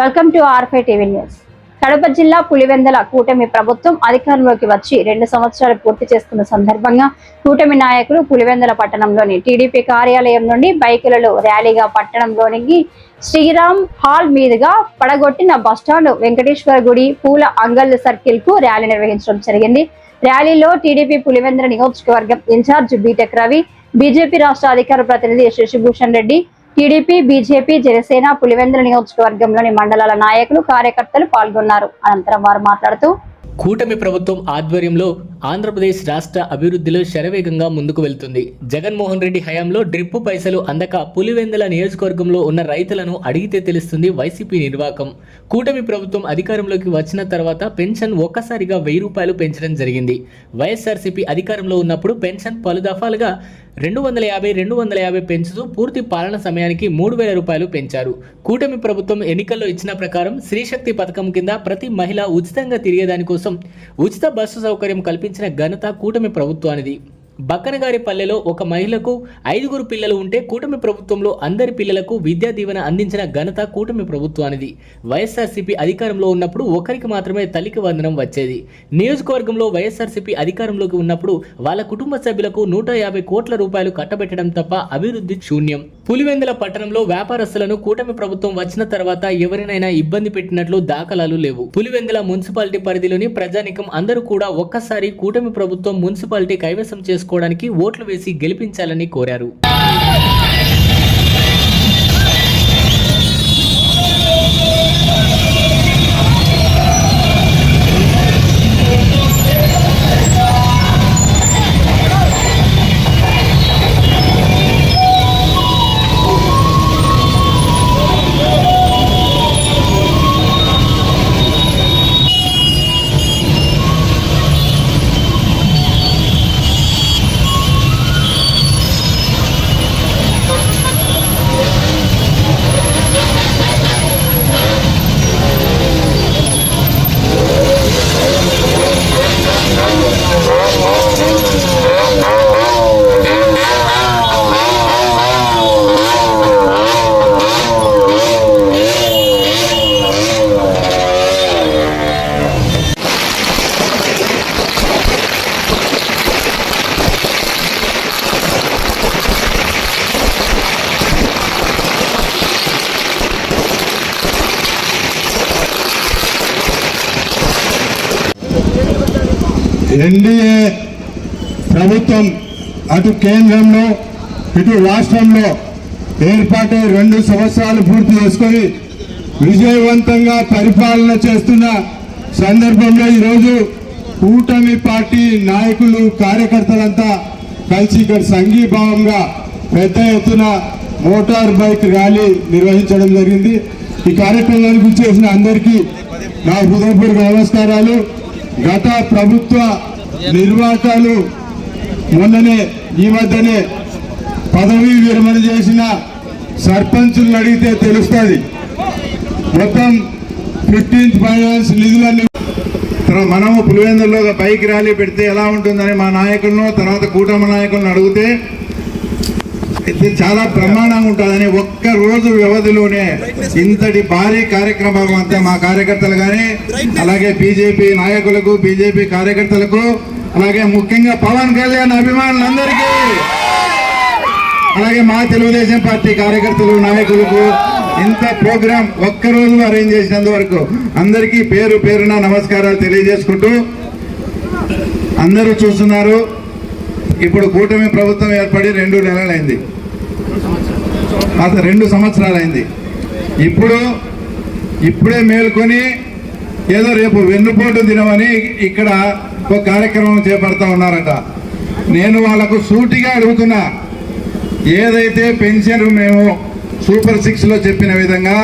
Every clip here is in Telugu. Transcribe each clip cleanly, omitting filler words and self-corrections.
వెల్కమ్ టు ఆర్5 టీవీ న్యూస్. కడప జిల్లా పులివెందుల కూటమి ప్రభుత్వం అధికారంలోకి వచ్చి 2 సంవత్సరాలు పూర్తి చేసుకున్న సందర్భంగా కూటమి నాయకులు పులివెందుల పట్టణంలోని టీడీపీ కార్యాలయం నుండి బైకులలో ర్యాలీగా పట్టణంలోని శ్రీరామ్ హాల్ మీదుగా పడగొట్టిన బస్టాండ్, వెంకటేశ్వర గుడి, పూల అంగళ్ళు సర్కిల్ కు ర్యాలీ నిర్వహించడం జరిగింది. ర్యాలీలో టీడీపీ పులివెందుల నియోజకవర్గం ఇన్ఛార్జ్ బీటెక్ రవి, బీజేపీ రాష్ట్ర అధికార ప్రతినిధి శశిభూషణ్ రెడ్డి, టీడీపీ, బీజేపీ, జనసేన, పులివెందుల నియోజకవర్గంలోని మండలాల నాయకులు, కార్యకర్తలు పాల్గొన్నారు. అనంతరం వారు మాట్లాడుతూ కూటమి ప్రభుత్వం ఆధ్వర్యంలో ఆంధ్రప్రదేశ్ రాష్ట్ర అభివృద్ధిలో శరవేగంగా ముందుకు వెళ్తుంది. జగన్మోహన్ రెడ్డి హయాంలో డ్రిప్పు పైసలు అందక పులివెందుల నియోజకవర్గంలో ఉన్న రైతులను అడిగితే తెలుస్తుంది వైసీపీ నిర్వాకం. కూటమి ప్రభుత్వం అధికారంలోకి వచ్చిన తర్వాత పెన్షన్ ఒక్కసారిగా 1000 రూపాయలు పెంచడం జరిగింది. వైఎస్ఆర్సీపీ అధికారంలో ఉన్నప్పుడు పెన్షన్ పలు దఫాలుగా 250 పెంచుతూ పూర్తి పాలన సమయానికి 3000 రూపాయలు పెంచారు. కూటమి ప్రభుత్వం ఎన్నికల్లో ఇచ్చిన ప్రకారం శ్రీశక్తి పథకం కింద ప్రతి మహిళ ఉచితంగా తిరిగేదానికోసం ఉచిత బస్సు సౌకర్యం కల్పించిన ఘనత కూటమి ప్రభుత్వానిది. బక్కనగారి పల్లెలో ఒక మహిళకు 5 పిల్లలు ఉంటే కూటమి ప్రభుత్వంలో అందరి పిల్లలకు విద్యా దీవెన అందించిన ఘనత కూటమి ప్రభుత్వానిది. వైఎస్ఆర్సీపీ అధికారంలో ఉన్నప్పుడు ఒకరికి మాత్రమే తల్లికి వందనం వచ్చేది. నియోజకవర్గంలో వైఎస్ఆర్సీపీ అధికారంలోకి ఉన్నప్పుడు వాళ్ళ కుటుంబ సభ్యులకు 150 కోట్ల రూపాయలు కట్టబెట్టడం తప్ప అభివృద్ధి శూన్యం. పులివెందుల పట్టణంలో వ్యాపారస్తులను కూటమి ప్రభుత్వం వచ్చిన తర్వాత ఎవరినైనా ఇబ్బంది పెట్టినట్లు దాఖలాలు లేవు. పులివెందుల మున్సిపాలిటీ పరిధిలోని ప్రజానికం అందరూ కూడా ఒక్కసారి కూటమి ప్రభుత్వం మున్సిపాలిటీ కైవసం చేసుకోవడానికి ఓట్లు వేసి గెలిపించాలని కోరారు. ఎన్డీఏ ప్రభుత్వం అటు కేంద్రంలో ఇటు రాష్ట్రంలో ఏర్పాటై 2 సంవత్సరాలు పూర్తి చేసుకొని విజయవంతంగా పరిపాలన చేస్తున్న సందర్భంలో ఈరోజు కూటమి పార్టీ నాయకులు, కార్యకర్తలంతా కలిసి ఇక్కడ సంఘీభావంగా పెద్ద ఎత్తున మోటార్ బైక్ ర్యాలీ నిర్వహించడం జరిగింది. ఈ కార్యక్రమానికి చేసిన అందరికీ నా హృదయపూర్వక నమస్కారాలు. గత ప్రభుత్వ నిర్వాహకాలు ఈ మధ్యనే పదవీ విరమణ చేసిన సర్పంచులను అడిగితే తెలుస్తుంది. మొత్తం 15th ఫైనాన్స్ నిధులన్నీ మనము పులివెందుల్లో బైక్ ర్యాలీ పెడితే ఎలా ఉంటుందని మా నాయకులను, తర్వాత కూటమి నాయకులను అడిగితే ఇది చాలా బ్రహ్మాండంగా ఉంటుందని ఒక్క రోజు వ్యవధిలోనే ఇంతటి భారీ కార్యక్రమం అంతా మా కార్యకర్తలు కానీ, అలాగే బీజేపీ నాయకులకు, బీజేపీ కార్యకర్తలకు, అలాగే ముఖ్యంగా పవన్ కళ్యాణ్ అభిమానులందరికీ, అలాగే మా తెలుగుదేశం పార్టీ కార్యకర్తలు, నాయకులకు ఇంత ప్రోగ్రాం ఒక్కరోజు అరేంజ్ చేసినందువరకు అందరికీ పేరు పేరున నమస్కారాలు తెలియజేసుకుంటూ, అందరూ చూస్తున్నారు ఇప్పుడు కూటమి ప్రభుత్వం ఏర్పడి 2 నెలలైంది, 2 సంవత్సరాలైంది. ఇప్పుడే మేల్కొని ఏదో రేపు వెన్నుపోటు దినమని ఇక్కడ ఒక కార్యక్రమం చేపడతా ఉన్నారట. నేను వాళ్ళకు సూటిగా అడుగుతున్నా, ఏదైతే పెన్షన్ మేము సూపర్ 6లో చెప్పిన విధంగా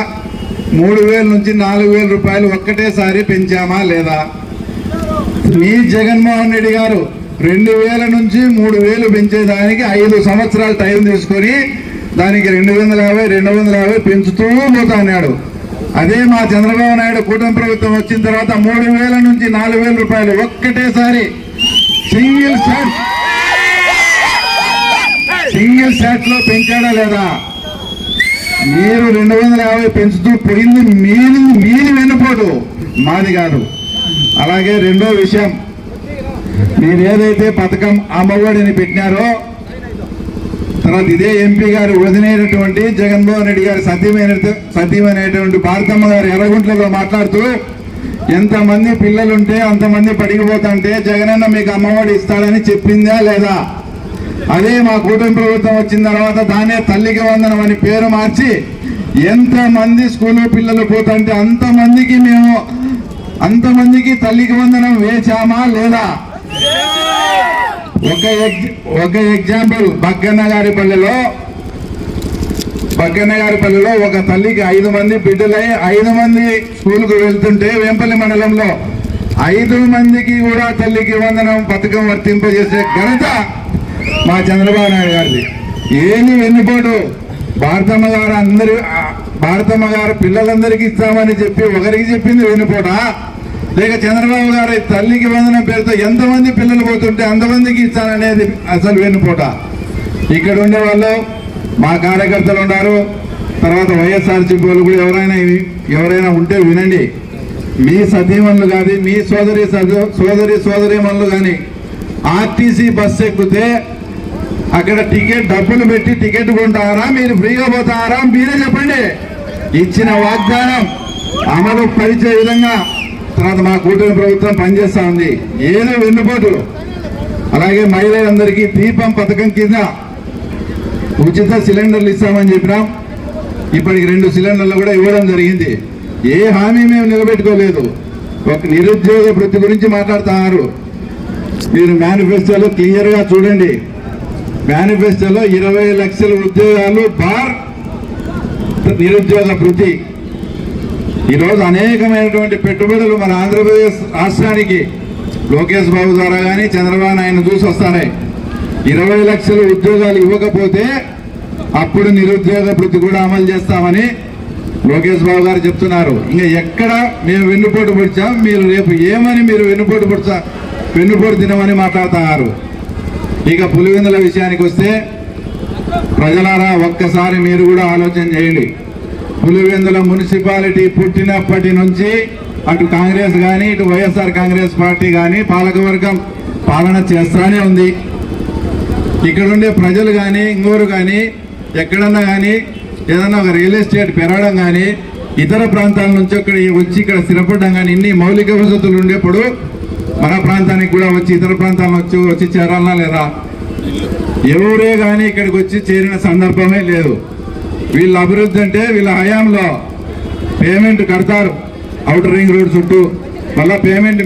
3000 నుంచి 4000 రూపాయలు ఒక్కటేసారి పెంచామా లేదా? మీ జగన్మోహన్ రెడ్డి గారు 2000 నుంచి 3000 పెంచేదానికి 5 సంవత్సరాలు టైం తీసుకొని దానికి 250 పెంచుతూ పోతా అన్నాడు. అదే మా చంద్రబాబు నాయుడు కూటమి ప్రభుత్వం వచ్చిన తర్వాత 3000 నుంచి 4000 రూపాయలు ఒక్కటేసారి సింగిల్ షాట్ లో పెంచాడా లేదా? మీరు 250 పెంచుతూ పోయింది మీది వెన్నుపోటు, మాది కాదు. అలాగే రెండో విషయం, మీరు ఏదైతే పథకం అమ్మఒడిని పెట్టినారో, తర్వాత ఇదే ఎంపీ గారు వదిలేనటువంటి జగన్మోహన్ రెడ్డి గారి సతీమైనటువంటి భారతమ్మ గారు ఎర్రగుంట్లలో మాట్లాడుతూ, ఎంతమంది పిల్లలుంటే అంతమంది పడిగిపోతుంటే జగనన్న మీకు అమ్మఒడి ఇస్తాడని చెప్పిందా లేదా? అదే మా కూటమి ప్రభుత్వం వచ్చిన తర్వాత దానే తల్లికి వందనం అని పేరు మార్చి ఎంతమంది స్కూల్ పిల్లలు పోతుంటే అంతమందికి తల్లికి వందనం వేచామా లేదా? ఒక ఎగ్జాంపుల్, బగ్గన్న గారి పల్లెలో ఒక తల్లికి 5 మంది బిడ్డలై 5 మంది స్కూల్కు వెళ్తుంటే వేంపల్లి మండలంలో 5 మందికి కూడా తల్లికి వందనం పథకం వర్తింపజేసే ఘనత మా చంద్రబాబు నాయుడు గారిది. ఏమి వెన్నుపోటు, భారతమ్మ గారు పిల్లలందరికీ ఇస్తామని చెప్పి ఒకరికి చెప్పింది వెన్నుపోటా, లేక చంద్రబాబు గారి తల్లికి వందనం పేరుతో ఎంతమంది పిల్లలు పోతుంటే అంతమందికి ఇస్తాననేది అసలు వెన్నుపోటా? ఇక్కడ ఉండే వాళ్ళు మా కార్యకర్తలు ఉన్నారు, తర్వాత వైఎస్ఆర్సీపీ వాళ్ళు కూడా ఎవరైనా ఉంటే వినండి. మీ సతీమణులు కాదు, మీ సోదరీమణులు కానీ ఆర్టీసీ బస్సు ఎక్కితే అక్కడ డబ్బులు పెట్టి టికెట్ కొంటారా, మీరు ఫ్రీగా పోతారా? మీరే చెప్పండి. ఇచ్చిన వాగ్దానం అమలు పరిచే విధంగా తర్వాత మా కూటమి ప్రభుత్వం పనిచేస్తా ఉంది. ఏదో వెన్నుపోటు. అలాగే మహిళలందరికీ దీపం పథకం కింద ఉచిత సిలిండర్లు ఇస్తామని చెప్పినాం. ఇప్పటికి 2 సిలిండర్లు కూడా ఇవ్వడం జరిగింది. ఏ హామీ మేము నిలబెట్టుకోలేదు. ఒక నిరుద్యోగ వృత్తి గురించి మాట్లాడుతున్నారు. మీరు మేనిఫెస్టోలో క్లియర్గా చూడండి. మేనిఫెస్టోలో 20 లక్షల ఉద్యోగాలు బార్ నిరుద్యోగ వృత్తి. ఈరోజు అనేకమైనటువంటి పెట్టుబడులు మన ఆంధ్రప్రదేశ్ రాష్ట్రానికి లోకేష్ బాబు ద్వారా కానీ చంద్రబాబు నాయుడు చూసి వస్తున్నాయి. 20 లక్షల ఉద్యోగాలు ఇవ్వకపోతే అప్పుడు నిరుద్యోగ వృత్తి కూడా అమలు చేస్తామని లోకేష్ బాబు గారు చెప్తున్నారు. ఇంకా ఎక్కడ మేము వెన్నుపోటు పొడిచాం, మీరు రేపు ఏమని మీరు వెన్నుపోటు తినమని మాట్లాడుతున్నారు. ఇక పులివెందుల విషయానికి వస్తే ప్రజలారా ఒక్కసారి మీరు కూడా ఆలోచన చేయండి. పులివెందుల మున్సిపాలిటీ పుట్టినప్పటి నుంచి అటు కాంగ్రెస్ కానీ ఇటు వైఎస్ఆర్ కాంగ్రెస్ పార్టీ కానీ పాలకవర్గం పాలన చేస్తానే ఉంది. ఇక్కడ ఉండే ప్రజలు కానీ ఇంకోరు కానీ ఎక్కడన్నా కానీ ఏదన్నా ఒక రియల్ ఎస్టేట్ పెరగడం కానీ ఇతర ప్రాంతాల నుంచి వచ్చి ఇక్కడ స్థిరపడడం కానీ ఇన్ని మౌలిక వసతులు ఉండేప్పుడు మన ప్రాంతానికి కూడా వచ్చి ఇతర ప్రాంతాల నుంచి వచ్చి చేరాలనా లేదా? ఎవరే కానీ ఇక్కడికి వచ్చి చేరిన సందర్భమే లేదు. వీళ్ళ అభివృద్ధి అంటే వీళ్ళ హయాంలో పేమెంట్ కడతారు, ఔటర్ రింగ్ రోడ్ చుట్టూ, మళ్ళా పేమెంట్